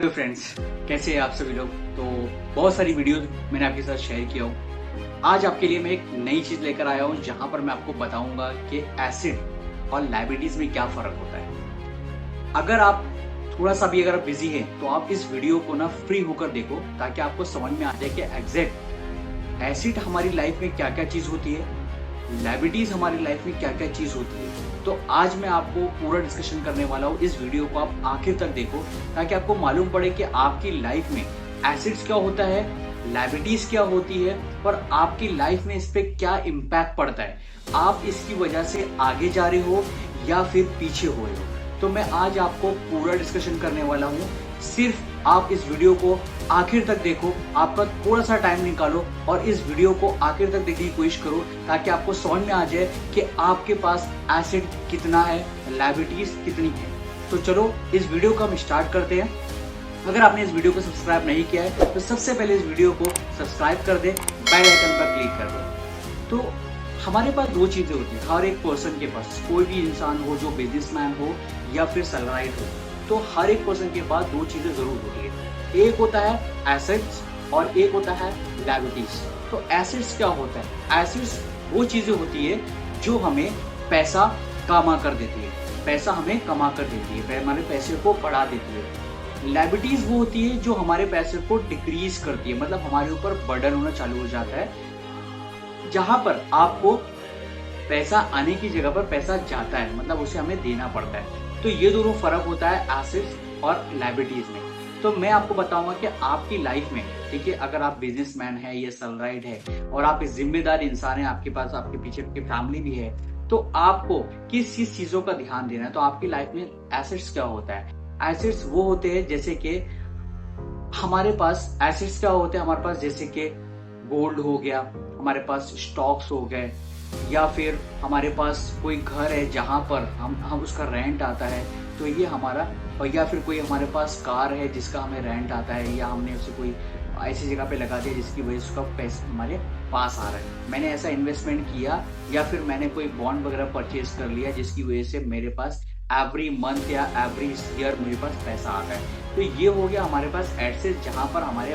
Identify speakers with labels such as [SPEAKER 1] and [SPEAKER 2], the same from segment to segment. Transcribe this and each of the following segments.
[SPEAKER 1] Hello friends, कैसे हैं आप सभी लोग। तो बहुत सारी वीडियोस मैंने आपके साथ शेयर किया हूँ। आज आपके लिए मैं एक नई चीज लेकर आया हूँ जहां पर मैं आपको बताऊंगा कि एसिड और लायबिलिटीज में क्या फर्क होता है। अगर आप थोड़ा सा भी अगर आप बिजी हैं तो आप इस वीडियो को ना फ्री होकर देखो ताकि आपको समझ में आ जाए कि एग्जैक्ट एसिड हमारी लाइफ में क्या क्या चीज होती है, लायबिलिटीज हमारी लाइफ में क्या क्या चीज होती है। तो आज मैं आपको पूरा डिस्कशन करने वाला हूँ। इस वीडियो को आप आखिर तक देखो ताकि आपको मालूम पड़े कि आपकी लाइफ में एसिड्स क्या होता है, लायबिलिटीज क्या होती है और आपकी लाइफ में इस पे क्या इम्पैक्ट पड़ता है। आप इसकी वजह से आगे जा रहे हो या फिर पीछे हो रहे हो। तो मैं आज आपको पूरा डिस्कशन करने वाला हूँ। सिर्फ आप इस वीडियो को आखिर तक देखो, आपका थोड़ा सा टाइम निकालो और इस वीडियो को आखिर तक देखने की कोशिश करो ताकि आपको समझ में आ जाए कि आपके पास एसिड कितना है, लायबिलिटीज कितनी है। तो चलो इस वीडियो को हम स्टार्ट करते हैं। अगर आपने इस वीडियो को सब्सक्राइब नहीं किया है तो सबसे पहले इस वीडियो को सब्सक्राइब कर दे, बेल आइकन पर क्लिक कर दे। तो हमारे पास दो चीजें होती है हर एक पर्सन के पास, कोई भी इंसान हो, जो बिजनेसमैन हो या फिर सैलराइड हो, तो हर एक पर्सन के पास दो चीजें जरूर होती है। एक होता है एसेट्स और एक होता है लायबिलिटीज। तो एसेट्स क्या होता है? एसेट्स वो चीजें होती है जो हमें पैसा कमा कर देती है, पैसा हमें कमा कर देती है, हमारे पैसे को बढ़ा देती है। लायबिलिटीज वो होती है जो हमारे पैसे को डिक्रीज करती है, मतलब हमारे ऊपर बर्डन होना चालू हो जाता है, जहां पर आपको पैसा आने की जगह पर पैसा जाता है, मतलब उसे हमें देना पड़ता है। तो ये दोनों फर्क होता है एसेट्स और लायबिलिटीज में। तो मैं आपको बताऊंगा कि आपकी लाइफ में, ठीक है, अगर आप बिजनेसमैन है या सैलराइड है और आप एक जिम्मेदार इंसान है, आपके पास आपके पीछे आपकी फैमिली भी है, तो आपको किस किस चीजों का ध्यान देना है। तो आपकी लाइफ में एसेट्स क्या होता है? एसेट्स वो होते हैं जैसे कि हमारे पास एसेट्स क्या होते हैं हमारे पास, जैसे कि गोल्ड हो गया, हमारे पास स्टॉक्स हो गए, या फिर हमारे पास कोई घर है जहां पर हम उसका रेंट आता है, तो ये हमारा, और या फिर कोई हमारे पास कार है जिसका हमें रेंट आता है, या हमने उसे कोई ऐसी जगह पे लगा दिया जिसकी वजह से उसका पैसा हमारे पास आ रहा है। मैंने ऐसा इन्वेस्टमेंट किया या फिर मैंने कोई बॉन्ड वगैरह परचेज कर लिया जिसकी वजह से मेरे पास एवरी मंथ या एवरी ईयर मेरे पास पैसा आ रहा है। तो ये हो गया हमारे पास एसेट, जहां पर हमारे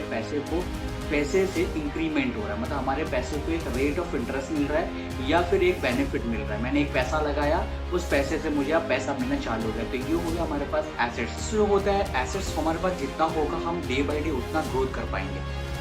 [SPEAKER 1] पैसे से इंक्रीमेंट हो रहा है, मतलब हमारे पैसे को एक रेट ऑफ इंटरेस्ट मिल रहा है या फिर एक बेनिफिट मिल रहा है। मैंने एक पैसा लगाया, उस पैसे से मुझे अब पैसा मिलना चालू हो गया। तो ये हो गया हमारे पास एसेट्स। जो होता है एसेट्स, हमारे पास जितना होगा हम डे बाई डे उतना ग्रोथ कर पाएंगे।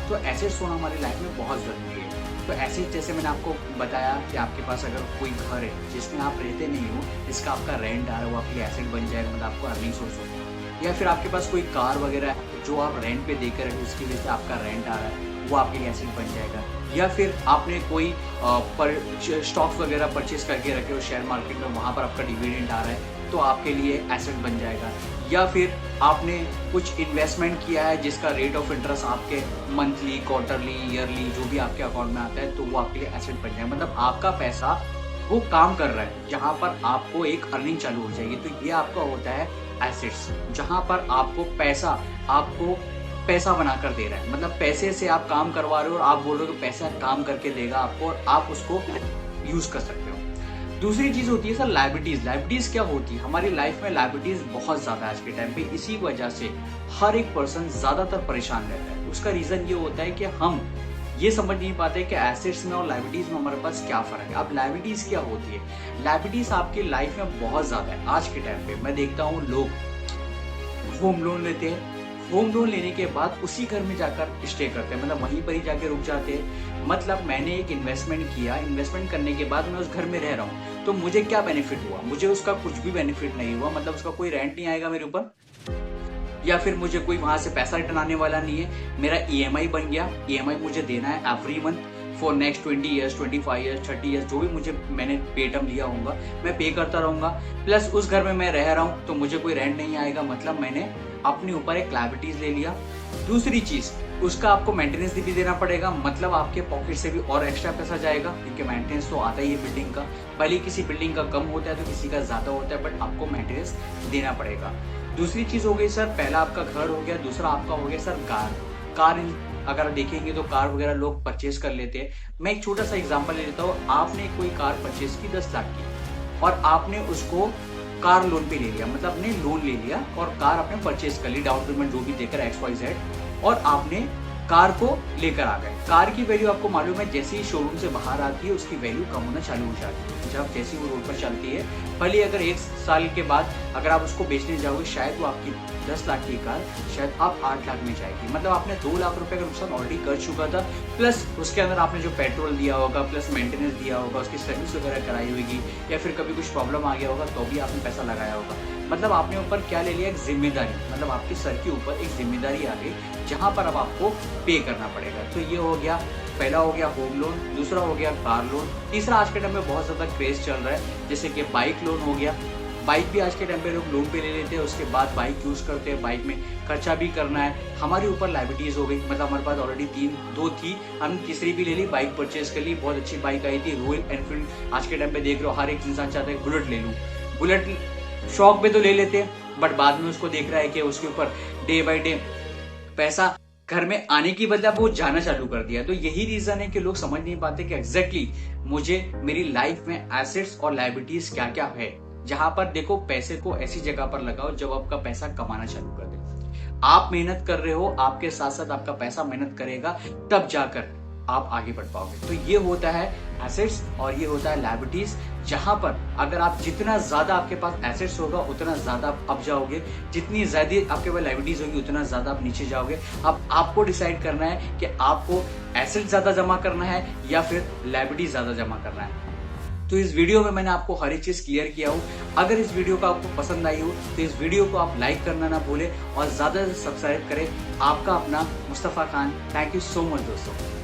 [SPEAKER 1] तो एसेट्स होना हमारी लाइफ में बहुत जरूरी है। तो एसेट्स जैसे मैंने आपको बताया कि आपके पास अगर कोई घर है जिसमें आप रहते नहीं हो, जिसका आपका रेंट आ रहा है, वो आपकी एसेट बन जाएगा, मतलब आपको अर्निंग सोर्स होगा। या फिर आपके पास कोई कार वगैरह है जो आप रेंट पे देकर रखे, उसकी वजह से आपका रेंट आ रहा है, वो आपके लिए एसेट बन जाएगा। या फिर आपने कोई स्टॉक्स वगैरह परचेज करके रखे हो शेयर मार्केट में, वहां पर आपका डिविडेंड आ रहा है, तो आपके लिए एसेट बन जाएगा। या फिर आपने कुछ इन्वेस्टमेंट किया है जिसका रेट ऑफ इंटरेस्ट आपके मंथली, क्वार्टरली, ईयरली जो भी आपके अकाउंट में आता है, तो वो आपके लिए एसेट बन जाएगा। मतलब आपका पैसा वो काम कर रहा है जहां पर आपको एक अर्निंग चालू हो जाएगी। तो ये आपका होता है एसेट्स, जहां पर आपको पैसा बनाकर दे रहा है, मतलब पैसे से आप काम करवा रहे हो और आप बोल रहे हो कि पैसा काम करके देगा आपको और आप उसको यूज कर सकते हो। दूसरी चीज होती है सर लायबिलिटीज। लायबिलिटीज क्या होती है? हमारी लाइफ में लायबिलिटीज बहुत ज्यादा है आज के टाइम पे। इसी वजह से हर एक पर्सन ज्यादातर परेशान रहता है। उसका रीजन ये होता है कि हम ये समझ नहीं पाते कि एसेट्स में और लायबिलिटीज में हमारे पास क्या फर्क है। अब लायबिलिटीज क्या होती है? लायबिलिटीज आपकी लाइफ में बहुत ज्यादा है आज के टाइम पे। मैं देखता हूँ लोग होम लोन लेते हैं, होम लोन लेने के बाद उसी घर में जाकर स्टे करते हैं, मतलब वहीं पर ही जाके रुक जाते हैं। मतलब मैंने एक इन्वेस्टमेंट किया, इन्वेस्टमेंट करने के बाद मैं उस घर में रह रहा हूँ, तो मुझे क्या बेनिफिट हुआ? मुझे उसका कुछ भी बेनिफिट नहीं हुआ, मतलब उसका कोई रेंट नहीं आएगा मेरे ऊपर, या फिर मुझे कोई वहां से पैसा रिटर्न आने वाला नहीं है। मेरा ईएमआई बन गया, ईएमआई मुझे देना है every month for next 20 years, 25 years, 30 years, जो भी मैंने पे टर्म लिया होगा मैं पे करता रहूंगा। प्लस उस घर में मैं रह रहा हूँ तो मुझे कोई रेंट नहीं आएगा, मतलब मैंने अपने ऊपर एक लायबिलिटीज ले लिया। दूसरी चीज, उसका आपको मेंटेनेंस भी देना पड़ेगा, मतलब आपके पॉकेट से भी और एक्स्ट्रा पैसा जाएगा, क्योंकि मेंटेनेंस तो आता ही है बिल्डिंग का। भले किसी बिल्डिंग का कम होता है तो किसी का ज्यादा होता है, बट आपको मेंटेनेंस देना पड़ेगा। दूसरी चीज हो गई सर, पहला आपका घर हो गया, दूसरा आपका हो गया सर कार अगर देखेंगे तो कार वगैरह लोग परचेज कर लेते हैं। मैं एक छोटा सा एग्जांपल ले लेता हूँ। आपने कोई कार परचेज की 10 लाख की और आपने उसको कार लोन पे ले लिया, मतलब आपने लोन ले लिया और कार आपने परचेज कर ली, डाउन पेमेंट जो भी देकर XYZ, और आपने कार को लेकर आ गए। कार की वैल्यू आपको मालूम है, जैसे ही शोरूम से बाहर आती है उसकी वैल्यू कम होना चालू हो जाती है। जब जैसे वो रोड पर चलती है, भले अगर 1 साल के बाद अगर आप उसको बेचने जाओगे, शायद वो आपकी 10 लाख की कार शायद आप 8 लाख में जाएगी। मतलब आपने 2 लाख रुपए का नुकसान ऑलरेडी कर चुका था, प्लस उसके अंदर आपने जो पेट्रोल दिया होगा, प्लस मेंटेनेंस दिया होगा, उसकी सर्विस वगैरह कराई होगी, या फिर कभी कुछ प्रॉब्लम आ गया होगा तो भी आपने पैसा लगाया होगा। मतलब आपने ऊपर क्या ले लिया, एक जिम्मेदारी, मतलब आपके सर के ऊपर एक जिम्मेदारी आ गई जहां पर अब आपको पे करना पड़ेगा। तो ये हो गया, पहला हो गया होम लोन, दूसरा हो गया कार लोन, तीसरा आज के टाइम में बहुत ज्यादा क्रेज चल रहा है जैसे कि बाइक लोन हो गया। बाइक भी आज के टाइम पे लोग लोन पे ले लेते हैं, उसके बाद बाइक यूज करते हैं, बाइक में खर्चा भी करना है, हमारे ऊपर लाइबिलिटीज हो गई। मतलब हमारे पास ऑलरेडी 2 थी, हमने तीसरी भी ले ली, बाइक परचेज कर ली, बहुत अच्छी बाइक आई थी रॉयल एनफील्ड। आज के टाइम पे देख रहे हो हर एक इंसान चाहता है बुलेट ले लूं। बुलेट शौक पे तो ले लेते हैं, बट बाद में उसको देख रहा है कि उसके ऊपर डे बाय डे पैसा घर में आने की बदले वो जाना चालू कर दिया। तो यही रीजन है कि लोग समझ नहीं पाते कि एग्जैक्टली मुझे मेरी लाइफ में एसेट्स और लायबिलिटीज क्या क्या है। जहां पर देखो, पैसे को ऐसी जगह पर लगाओ जब आपका पैसा कमाना चालू कर दे। आप मेहनत कर रहे हो, आपके साथ साथ आपका पैसा मेहनत करेगा, तब जाकर आप आगे बढ़ पाओगे। तो ये होता है एसेट्स और ये होता है लायबिलिटीज, जहां पर अगर आप जितना ज्यादा आपके पास एसेट्स होगा उतना ज्यादा आप अप जाओगे, जितनी ज्यादा आपके पास लायबिलिटीज होगी उतना ज्यादा आप नीचे जाओगे। अब आपको डिसाइड करना है कि आपको एसेट्स ज्यादा जमा करना है या फिर लायबिलिटीज ज्यादा जमा करना है। तो इस वीडियो में मैंने आपको हर एक चीज क्लियर किया हूं। अगर इस वीडियो को आपको पसंद आई हो तो इस वीडियो को आप लाइक करना ना भूलें और ज्यादा से सब्सक्राइब करें। आपका अपना Mustafa Khan. Thank you so much दोस्तों।